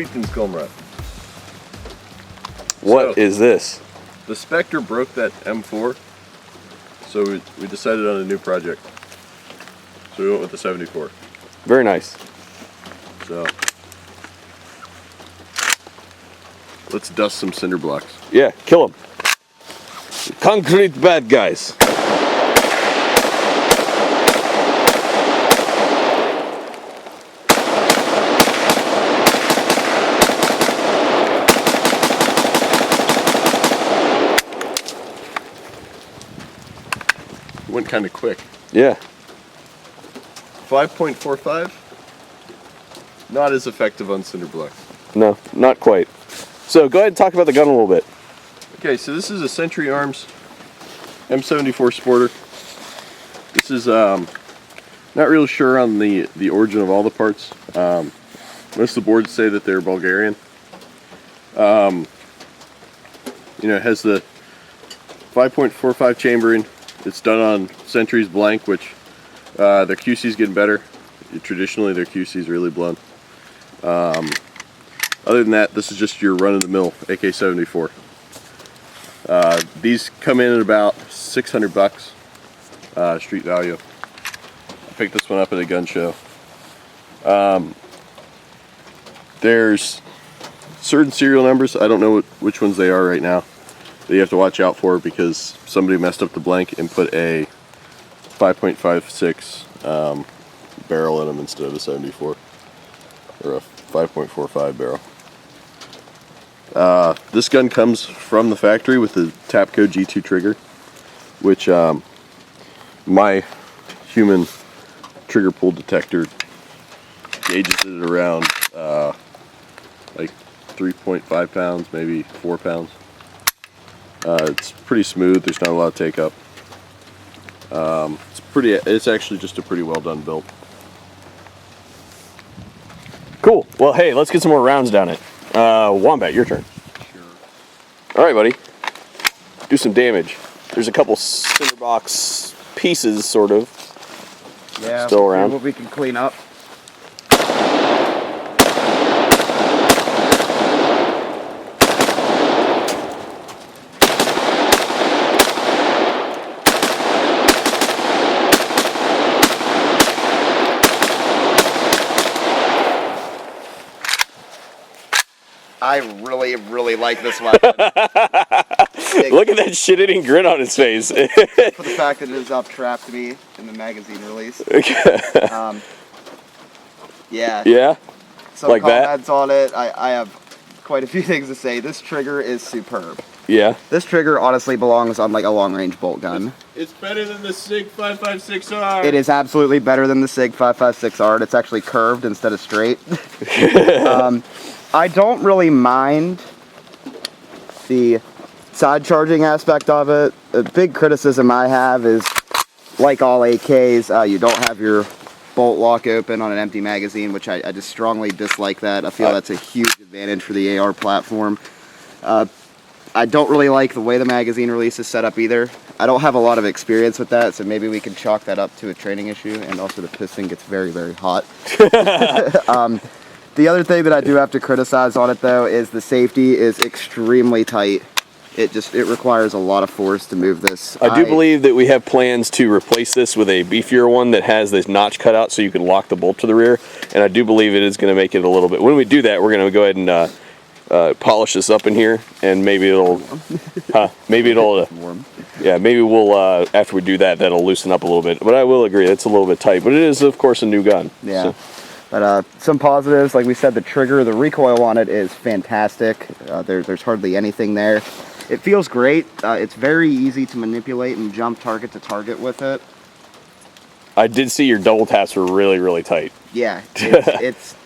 Skitenskamera. What is this? The Spectre broke that M4, so we decided on a new project. So we went with the 74. Very nice. So let's dust some cinder blocks. Yeah, kill them. Concrete bad guys. Went kind of quick. Yeah. 5.45. Not as effective on cinder blocks. No, not quite. So go ahead and talk about the gun a little bit. Okay, so this is a Century Arms M74 Sporter. This is not real sure on the origin of all the parts. Most of the boards say that they're Bulgarian. You know, it has the 5.45 chambering. It's done on Century's blank, which their QC is getting better. Traditionally, their QC is really blown. Other than that, this is just your run-of-the-mill AK-74. These come in at about $600 street value. I picked this one up at a gun show. There's certain serial numbers. I don't know which ones they are right now, that you have to watch out for because somebody messed up the blank and put a 5.56 barrel in them instead of a 74 or a 5.45 barrel. This gun comes from the factory with the Tapco G2 trigger, which my human trigger pull detector gauges it around like 3.5 pounds, maybe 4 pounds. It's pretty smooth. There's not a lot of take up. It's actually just a pretty well done build. Cool. Well, hey, let's get some more rounds down it. Wombat, your turn. Sure. All right, buddy. Do some damage. There's a couple cinderbox pieces, sort of. Yeah. Still around. What we can clean up. I really like this weapon. Look at that shit-eating grin on his face. For the fact that it has up-trapped me in the magazine release. Yeah. Yeah? Some like comments on it. I have quite a few things to say. This trigger is superb. Yeah. This trigger honestly belongs on like a long-range bolt gun. It's better than the SIG 556R. It is absolutely better than the SIG 556R. It's actually curved instead of straight. I don't really mind the side charging aspect of it. The big criticism I have is, like all AKs, you don't have your bolt lock open on an empty magazine, which I just strongly dislike that. I feel that's a huge advantage for the AR platform. I don't really like the way the magazine release is set up either. I don't have a lot of experience with that, so maybe we can chalk that up to a training issue, and also the piston gets very, very hot. The other thing that I do have to criticize on it though is the safety is extremely tight. It requires a lot of force to move this. I do believe that we have plans to replace this with a beefier one that has this notch cut out so you can lock the bolt to the rear, and I do believe it is going to make it a little bit. When we do that, we're going to go ahead and polish this up in here, and maybe it'll yeah, maybe we'll after we do that, that'll loosen up a little bit. But I will agree, it's a little bit tight, but it is of course a new gun. Yeah. So. But some positives, like we said, the trigger, the recoil on it is fantastic. There's hardly anything there. It feels great. It's very easy to manipulate and jump target to target with it. I did see your double taps were really, really tight. Yeah, it's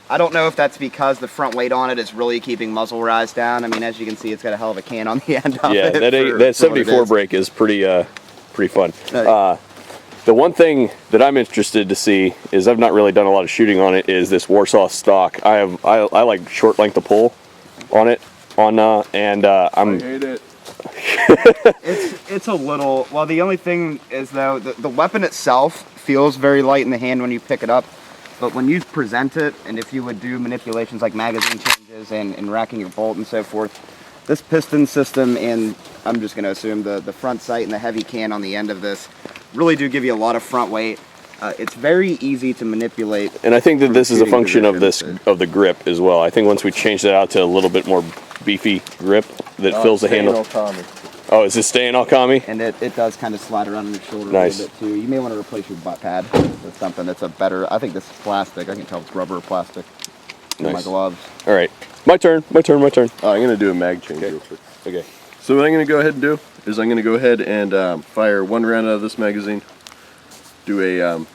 I don't know if that's because the front weight on it is really keeping muzzle rise down. I mean, as you can see, it's got a hell of a can on the end of it. Yeah, that 74 brake is pretty fun. The one thing that I'm interested to see is, I've not really done a lot of shooting on it, is this Warsaw stock. I like short length of pull on it, I hate it. It's a little, well, the only thing is though, the weapon itself feels very light in the hand when you pick it up. But when you present it, and if you would do manipulations like magazine changes and racking your bolt and so forth, this piston system and I'm just going to assume the front sight and the heavy can on the end of this really do give you a lot of front weight. It's very easy to manipulate. And I think that this is a function of position. of the grip as well. I think once we change that out to a little bit more beefy grip that fills the handle. Oh, is this staying all commie? And it does kind of slide around on your shoulder Nice. a little bit too. You may want to replace your butt pad with something that's a better, I think this is plastic. I can tell it's rubber or plastic. Nice. My gloves. All right. My turn. Oh, I'm going to do a mag change real quick. Okay. So what I'm going to go ahead and do is I'm going to go ahead and fire one round out of this magazine, do a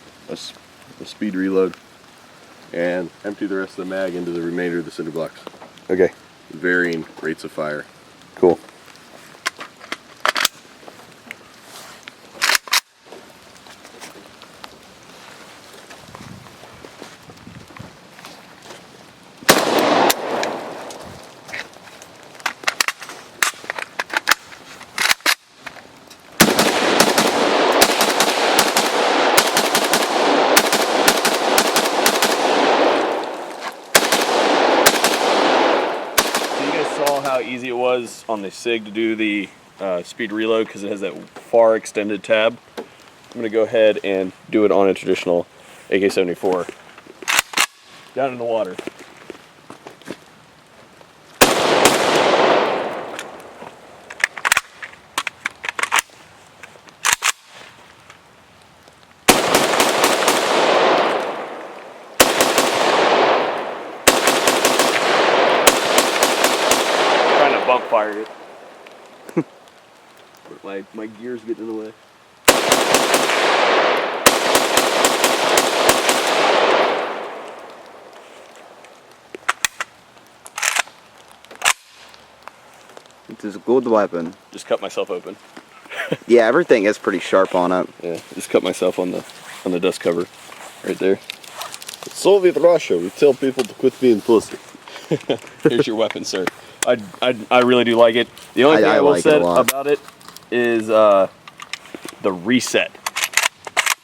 speed reload, and empty the rest of the mag into the remainder of the cinder blocks. Okay. Varying rates of fire. Cool. How easy it was on the SIG to do the speed reload because it has that far extended tab. I'm going to go ahead and do it on a traditional AK-74. Down in the water. Bump fired it. But my gear's getting in the way. It is a good weapon. Just cut myself open. Yeah, everything is pretty sharp on it. Yeah, just cut myself on the dust cover right there. Soviet Russia, we tell people to quit being pussy. Here's your weapon, sir. I really do like it. The only thing I will like say it a lot. about it is the reset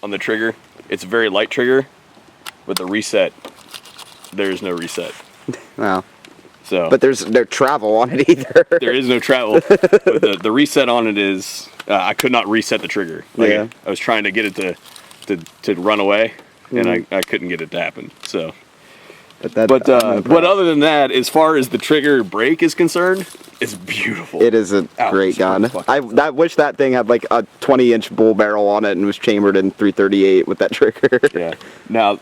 on the trigger. It's a very light trigger, but the reset, there's no reset. Wow. So, But there's no travel on it either. there is no travel. But the reset on it is, I could not reset the trigger. Like Yeah. I was trying to get it to run away, and I couldn't get it to happen. So. But other than that, as far as the trigger break is concerned, it's beautiful. It is a great gun. I wish that thing had like a 20-inch bull barrel on it and was chambered in .338 with that trigger. Yeah. Now,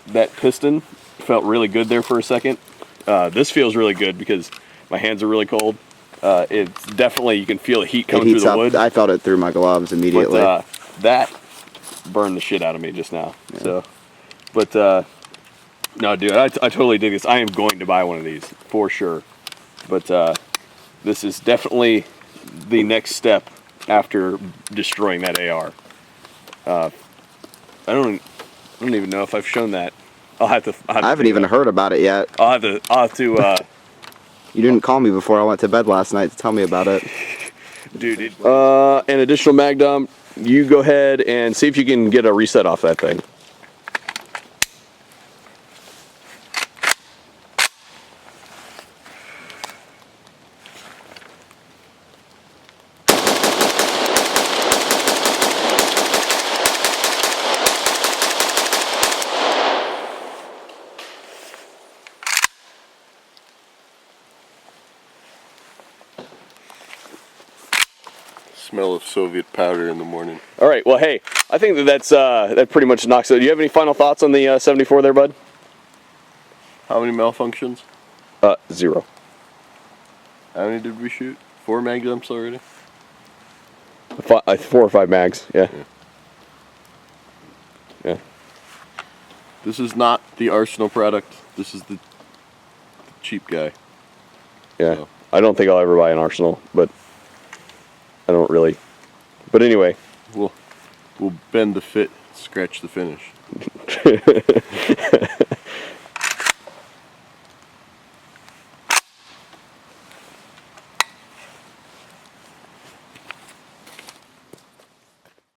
that piston felt really good there for a second. This feels really good because my hands are really cold. It's definitely, you can feel the heat coming through the wood. I felt it through my gloves immediately. But that burned the shit out of me just now. Yeah. So, but no, dude, I totally dig this. I am going to buy one of these for sure. But this is definitely the next step after destroying that AR. I don't even know if I've shown that. I haven't even heard about it yet. I'll have to. You didn't call me before I went to bed last night to tell me about it. Dude, an additional mag dump. You go ahead and see if you can get a reset off that thing. Smell of Soviet powder in the morning. All right. Well, hey, I think that pretty much knocks it. Do you have any final thoughts on the 74 there, bud? How many malfunctions? 0. How many did we shoot? 4 mag dumps already? 4 or 5 mags. Yeah. This is not the Arsenal product. This is the cheap guy. Yeah. So. I don't think I'll ever buy an Arsenal, but I don't really. But anyway, we'll bend the fit, scratch the finish.